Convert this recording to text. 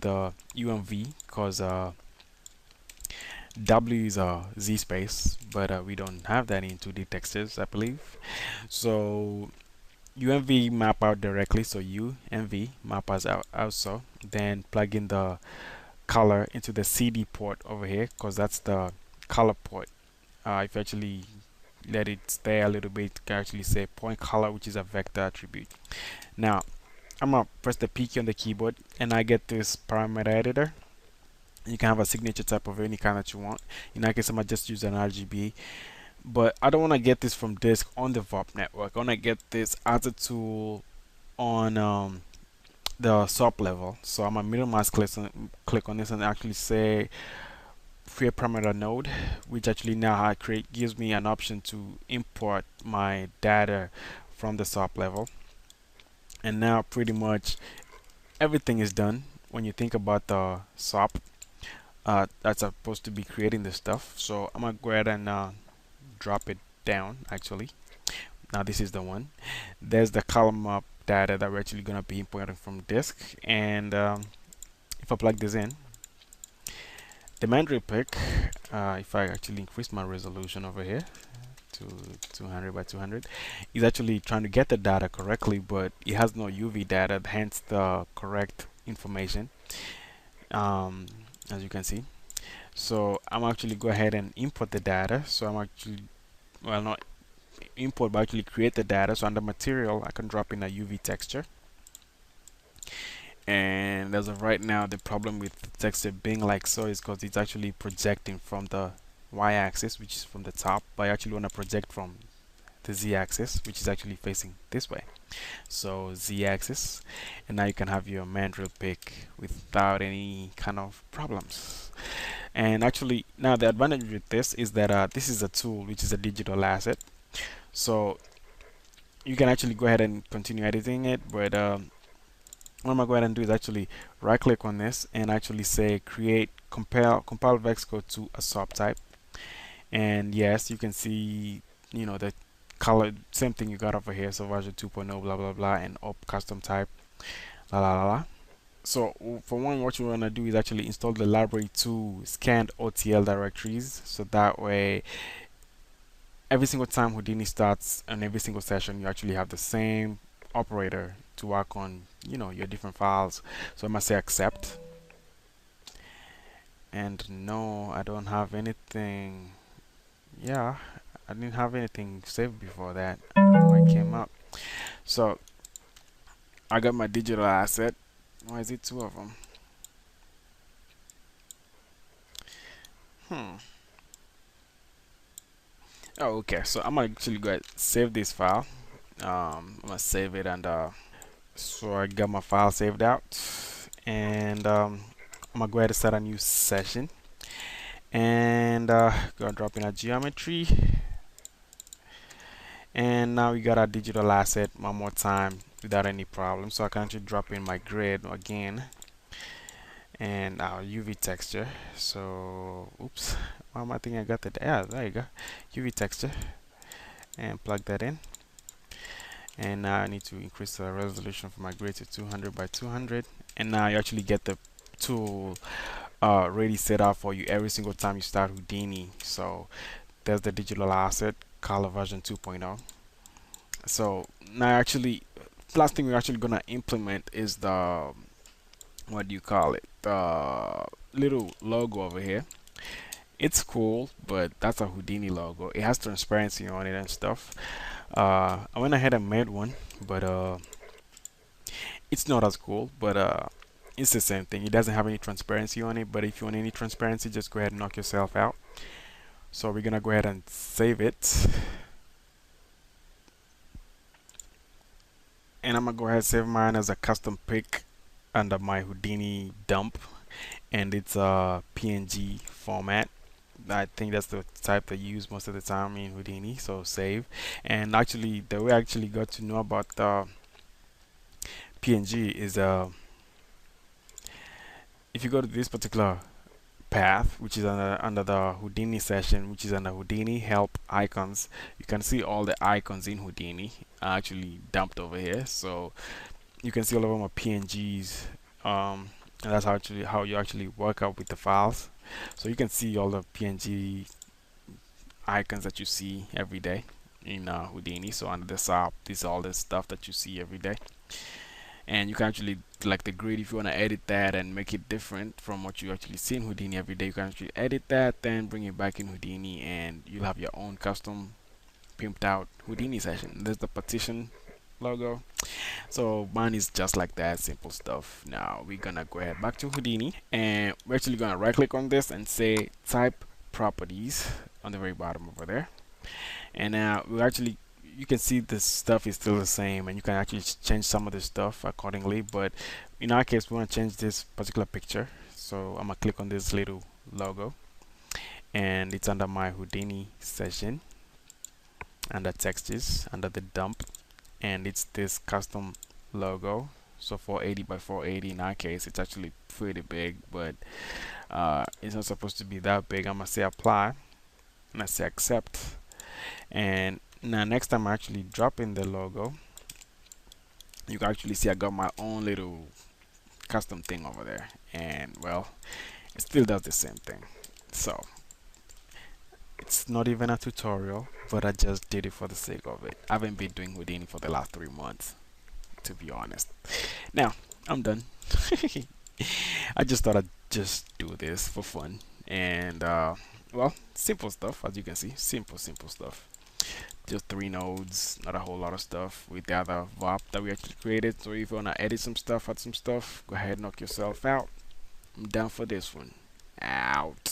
the UMV because W is a Z space, but we don't have that in 2D textures, I believe. So UMV map out directly, so UMV map us out also. Then plug in the color into the CD port over here, because that's the color port. If you actually let it stay a little bit, you can actually say point color, which is a vector attribute. Now I'm gonna press the P key on the keyboard, and I get this parameter editor. You can have a signature type of any kind that you want. In that case, I'm gonna just use an RGB, but I don't want to get this from disk on the VOP network. I want to get this as a tool on the SOP level. So I'm gonna middle mouse click on this and actually say create parameter node, which actually now I create gives me an option to import my data from the SOP level. And now pretty much everything is done. When you think about the SOP, that's supposed to be creating this stuff. So I'm gonna go ahead and drop it down. Actually, now this is the one. There's the column up data that we're actually gonna be importing from disk. And if I plug this in, the mandrel pick, if I actually increase my resolution over here to 200 by 200, is actually trying to get the data correctly, but it has no UV data, hence the correct information, as you can see. So I'm actually go ahead and import the data. So I'm actually, well, not import, but actually create the data. So under material, I can drop in a UV texture. And as of right now, the problem with the texture being like so is because it's actually projecting from the y-axis, which is from the top, but I actually want to project from the z-axis, which is actually facing this way. So z-axis, and now you can have your mandrel pick without any kind of problems. And actually, now the advantage with this is that this is a tool which is a digital asset, so you can actually go ahead and continue editing it, but what I'm gonna go ahead and do is actually right click on this and actually say create compile vex code to a subtype. And yes, you can see, you know, the color, same thing you got over here. So version 2.0 blah blah blah, and up custom type la la la la. So for one, what you want to do is actually install the library to scan OTL directories, so that way every single time Houdini starts and every single session you actually have the same operator to work on, you know, your different files. So I'm gonna say accept, and no, I don't have anything. Yeah, I didn't have anything saved before that. I don't know why it came up. So I got my digital asset. Why is it two of them? Oh, okay. So I'm gonna actually go ahead and save this file. I'm gonna save it, and so I got my file saved out, and I'm gonna go ahead and start a new session, and go drop in a geometry, and now we got our digital asset one more time without any problem. So I can actually drop in my grid again and our UV texture. So oops, why am I thinking I got that? Yeah, there you go, UV texture, and plug that in. And now I need to increase the resolution for my grid to 200 by 200, and now you actually get the tool ready set up for you every single time you start Houdini. So there's the digital asset color version 2.0. So now actually, last thing we're actually gonna implement is the, what do you call it, the little logo over here. It's cool, but that's a Houdini logo. It has transparency on it and stuff. I went ahead and made one, but it's not as cool, but it's the same thing. It doesn't have any transparency on it, but if you want any transparency, just go ahead and knock yourself out. So we're gonna go ahead and save it, and I'm gonna go ahead and save mine as a custom pick under my Houdini dump, and it's a PNG format. I think that's the type they use most of the time in Houdini. So save. And actually, the way I actually got to know about the PNG is if you go to this particular path, which is under the Houdini session, which is under Houdini help icons, you can see all the icons in Houdini are actually dumped over here. So you can see all of them are PNGs. and that's how you actually work out with the files. So you can see all the PNG icons that you see every day in Houdini. So under the SAP, this is all the stuff that you see every day, and you can actually, like the grid, if you want to edit that and make it different from what you actually see in Houdini every day, you can actually edit that, then bring it back in Houdini, and you'll have your own custom pimped out Houdini session. There's the partition logo. So mine is just like that, simple stuff. Now we're gonna go ahead back to Houdini, and we're actually gonna right click on this and say type properties on the very bottom over there. And now we actually, you can see this stuff is still the same, and you can actually change some of the stuff accordingly. But in our case, we want to change this particular picture, so I'm gonna click on this little logo, and it's under my Houdini session, under textures, under the dump, and it's this custom logo. So 480 by 480, in our case it's actually pretty big, but it's not supposed to be that big. I'm gonna say apply, and I say accept, and now next time I actually drop in the logo, you can actually see I got my own little custom thing over there, and well, it still does the same thing. So it's not even a tutorial, but I just did it for the sake of it. I haven't been doing Houdini for the last 3 months, to be honest. Now I'm done. I just thought I'd just do this for fun, and well, simple stuff, as you can see. Simple stuff. Just 3 nodes, not a whole lot of stuff with the other VOP that we actually created. So if you wanna edit some stuff, add some stuff, go ahead, knock yourself out. I'm done for this one. Out.